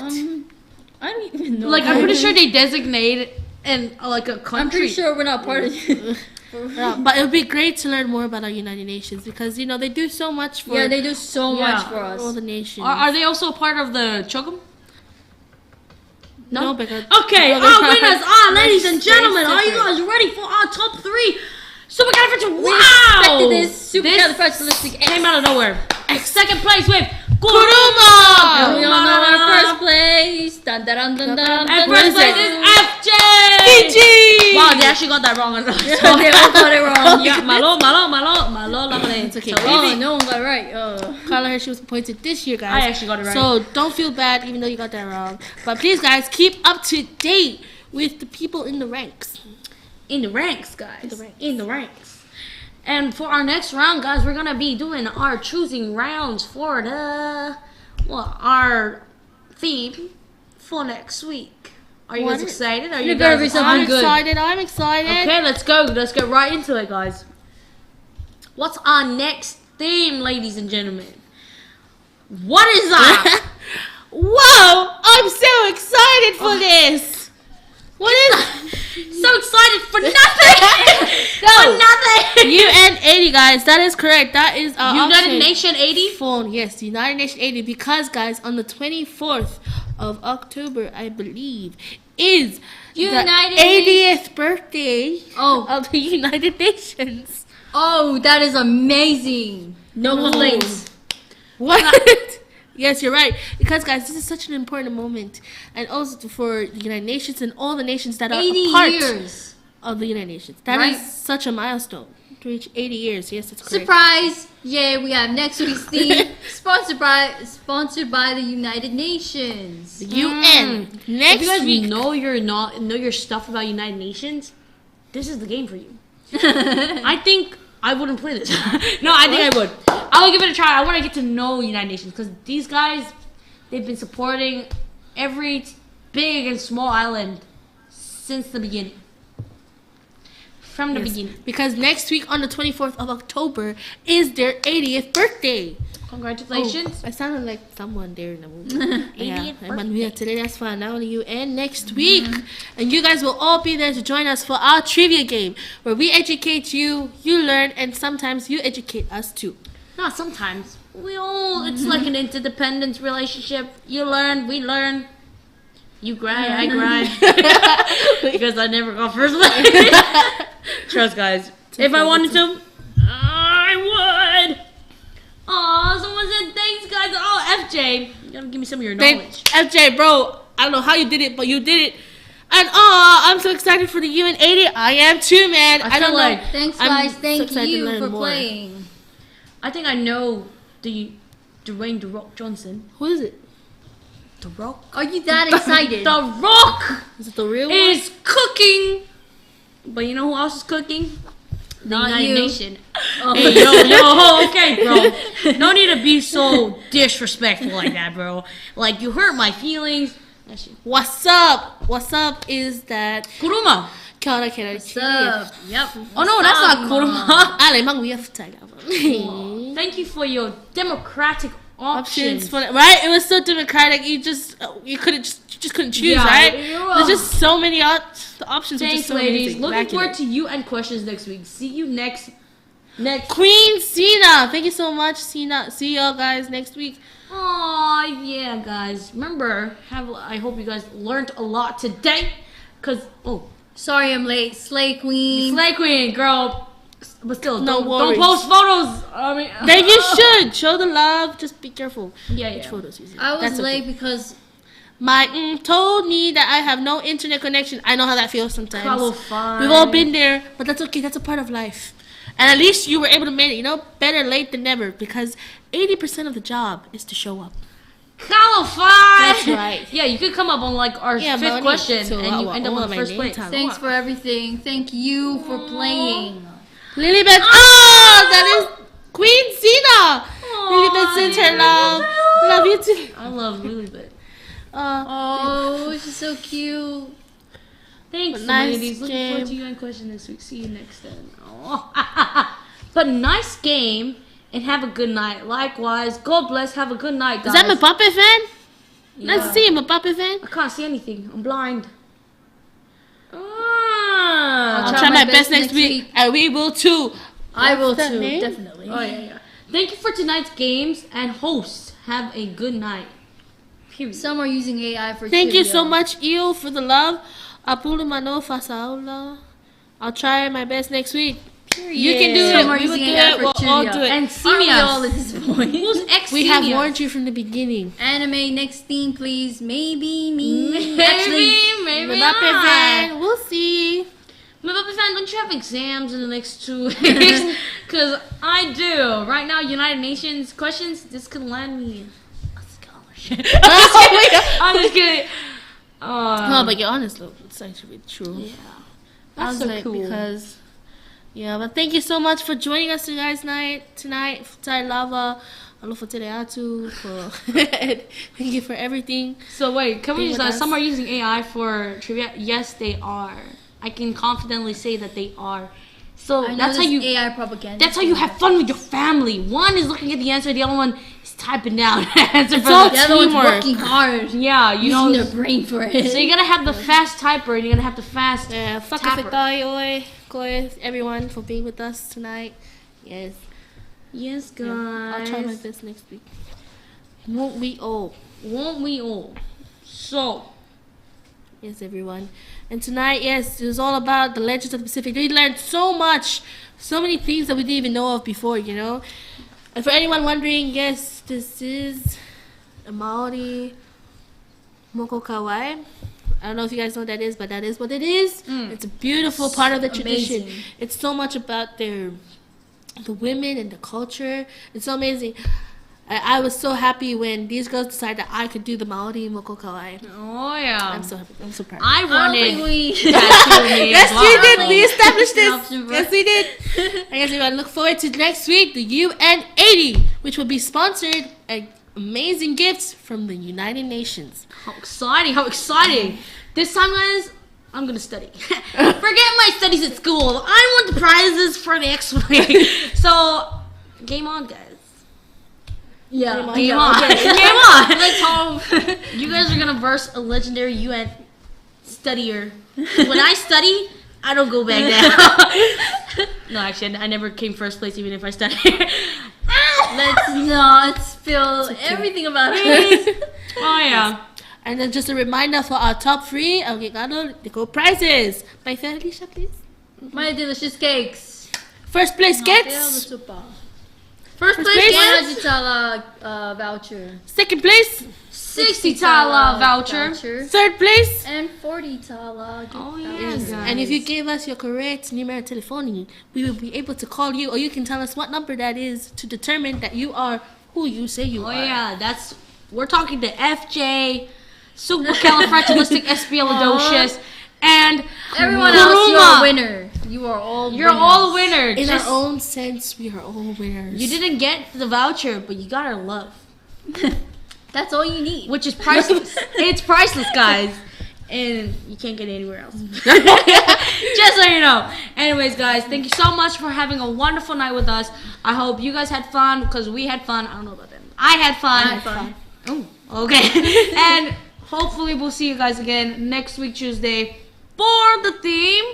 I don't even know. Like I'm pretty sure they designate and like a country. I'm pretty sure we're not part of it. But it would be great to learn more about our United Nations because, you know, they do so much for Yeah, they do so much for us. all the nations. Are they also part of the Chogum? No, because... Okay, No, our they're winners not. are, ladies and They're gentlemen, are you different. guys ready for our top 3? Supercalifragilistic. We Wow! expected this supercalifragilistic came out of nowhere. Second place with Kuruma! And we all know our first place. Dun, dun, dun, dun, dun, And dun, first dun, place dun. is FJ! Fiji! Wow, they actually got that wrong. They all got it wrong. Yeah, malo, lakale. It's okay. Oh, no one got it right. Carla Hershey was appointed this year, guys. I actually got it right. So don't feel bad even though you got that wrong. But please, guys, keep up to date with the people in the ranks. In the ranks, guys. In the ranks. In the ranks. And for our next round, guys, we're gonna be doing our choosing rounds for our theme for next week. Are you guys excited? Are you It better guys be something I'm good. excited. I'm excited. Okay, let's go. Let's get right into it, guys. What's our next theme, ladies and gentlemen? What is that? Whoa! I'm so excited for this. What is So excited for nothing. For nothing. UN 80, guys? That is correct. That is our United option. Nation 80. Phone. Yes, United Nation 80. Because, guys, on the 24th of October, I believe, is United the 80th birthday Oh. of the United Nations. Oh, that is amazing. No complaints. What? Yes, you're right. Because, guys, this is such an important moment. And also for the United Nations and all the nations that are 80 a part years. of the United Nations. That Right. is such a milestone. To reach 80 years. Yes, that's correct. Surprise! Yay, we have next week's theme sponsored by the United Nations. The UN. Next If you guys week. know your stuff about United Nations, this is the game for you. I think I wouldn't play this. No, I think I would. I will give it a try. I want to get to know United Nations because these guys, they've been supporting every big and small island since the beginning. From the beginning. Because next week on the 24th of October is their 80th birthday. Congratulations. I sounded like someone there in the movie. 80th birthday. Today that's fine. Now the UN next week. And you guys will all be there to join us for our trivia game where we educate you, you learn, and sometimes you educate us too. Not sometimes. It's like an interdependence relationship. You learn, we learn. You grind, I grind. Because I never got first place. Trust, guys. If I wanted to, I would. Aw, someone said thanks, guys. Oh, FJ. You gotta give me some of your knowledge. FJ, bro, I don't know how you did it, but you did it. And I'm so excited for the UN 80. I am too, man. I don't know. Thanks, I'm guys. so Thank excited to you learn for more. playing. I think I know the Dwayne The Rock Johnson. Who is it? The Rock? Are you that excited? The Rock Is it the real one? is cooking. But you know who else is cooking? The Not United you. Nation. Hey, yo, okay, bro. No need to be so disrespectful like that, bro. Like, you hurt my feelings. That shit. What's up? What's up is that... Kuruma. Kia ora, kia ora, What's kia up? Yep. Oh, no, that's not Kuruma. Alemang we have to Thank you for your democratic options. options for right. It was so democratic. You just just couldn't choose, right? There's just so many the options. Thanks, are just so ladies. amazing. Looking forward to UN questions next week. See you next. Queen Cena, thank you so much, Cena. See y'all guys next week. Oh yeah, guys. Remember, I hope you guys learned a lot today. Sorry I'm late. Slay Queen. Slay Queen, girl. But still, No don't worries. post photos. I mean, Then you should show the love. Just be careful. Yeah. Which photos you see. I was That's late okay. because My told me that I have no internet connection. I know how that feels sometimes. Probably fine. We've all been there, but that's okay. That's a part of life. And at least you were able to make it. You know, better late than never. Because 80% of the job is to show up. Qualified. That's right. Yeah, you could come up on like our fifth question and you end up on first place. thanks for everything. Thank you for playing. Lilybeth. Oh, that is Queen Cena. Lilybeth sends her love. Love you too. I love Lilybeth. Oh, she's so cute. Thanks, Nice ladies. Looking game. forward to UN question next week. See you next time. Oh. But nice game and have a good night. Likewise, God bless. Have a good night, guys. Is that Mbappe fan? Yeah. Let's see Mbappe fan. I can't see anything. I'm blind. I'll try my best next week. And we will too. I will What's that too, name? definitely. Oh yeah. Thank you for tonight's games and hosts. Have a good night. Period. Some are using AI for Thank you trivia. so much, Io, for the love. Apulumano fasaula. I'll try my best next week. You can do Some are it. We will do using AI it. for We'll all trivia. do it. And Aren't we all Simias. at this point? Who's ex We have warned you from the beginning. Anime next theme, please. Maybe me. Maybe, Actually, maybe Mbappe not. fan. We'll see. Mbappe fan, don't you have exams in the next 2 weeks? Because I do. Right now, United Nations questions, this could land me a scholarship. I'm just kidding. No, but you're honest though. It's actually true. Yeah. I That's was so like, cool. because but thank you so much for joining us guys tonight. Futai Lava. Alofa Tereatu for thank you for everything. So wait, can we Being just with us. some are using AI for trivia? Yes, they are. I can confidently say that they are. So I know that's how this you AI propaganda. that's how you have fun with your family. One is looking at the answer, the other one is typing down the answer for all The other one's teamwork. working hard. Yeah, you Using know. their brain for it. So you gotta have the fast typer and you're gonna have the fast Yeah, fuck tapper. it, oi, Koi, everyone for being with us tonight. Yes. Yes, guys. Yeah, I'll try my best next week. Won't we all? Won't we all? So Yes, everyone. And tonight, yes, it was all about the Legends of the Pacific. We learned so much, so many things that we didn't even know of before, you know. And for anyone wondering, yes, this is a Maori Moko Kawaii. I don't know if you guys know what that is, but that is what it is. It's a beautiful part of the tradition. Amazing. It's so much about the women and the culture. It's so amazing. I was so happy when these girls decided that I could do the Maori Moko Kawaii. oh yeah. I'm so happy. I'm so proud. I wanted we. Yes, we did. We established this. Option, Yes, we did. I guess we gotta look forward to next week, the UN80, which will be sponsored by amazing gifts from the United Nations. How exciting! How exciting! This time, guys, I'm gonna study. Forget my studies at school. I want the prizes for next week. So, game on, guys. Yeah. Game on. Game on. Let's hope you guys are gonna verse a legendary UN studier. When I study, I don't go back down. No, actually, I never came first place, even if I studied. Let's not spill everything about it. Oh yeah. And then just a reminder for our top 3, the gold prizes. My fair Alicia, please. My delicious cakes. First place gets. First place place gets $100 voucher. Second place. $60 voucher. Third place. And $40 gift Oh, yeah, voucher. guys. And if you gave us your correct numero telephone, we will be able to call you, or you can tell us what number that is to determine that you are who you say you Oh are. yeah, we're talking to FJ, supercalifragilisticexpialidocious, and Everyone else, you're a Kuruma. winner. You are all You're all winners. In Just- our own sense, we are all winners. You didn't get the voucher, but you got our love, That's all you need. which is priceless. It's priceless, guys, and you can't get it anywhere else. Just so you know. Anyways, guys, thank you so much for having a wonderful night with us. I hope you guys had fun because we had fun. I don't know about them. I had fun. I had fun. Oh, okay. And hopefully we'll see you guys again next week Tuesday for the theme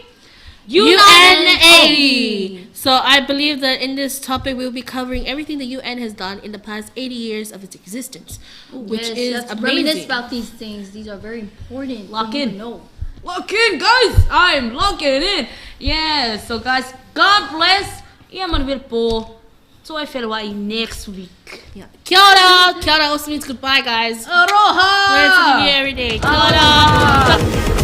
UN 80. So I believe that in this topic we'll be covering everything the UN has done in the past 80 years of its existence, which is let's reminisce amazing. about these things. These are very important. Lock for you to in. know. Lock in, guys. I'm locking in. Yeah, so guys, God bless. Yeah, I'm gonna be po. So I feel away next week. Yeah. Kia ora. Kia ora also means goodbye, guys. Aloha. Learn something new every day. Kia ora. Aloha.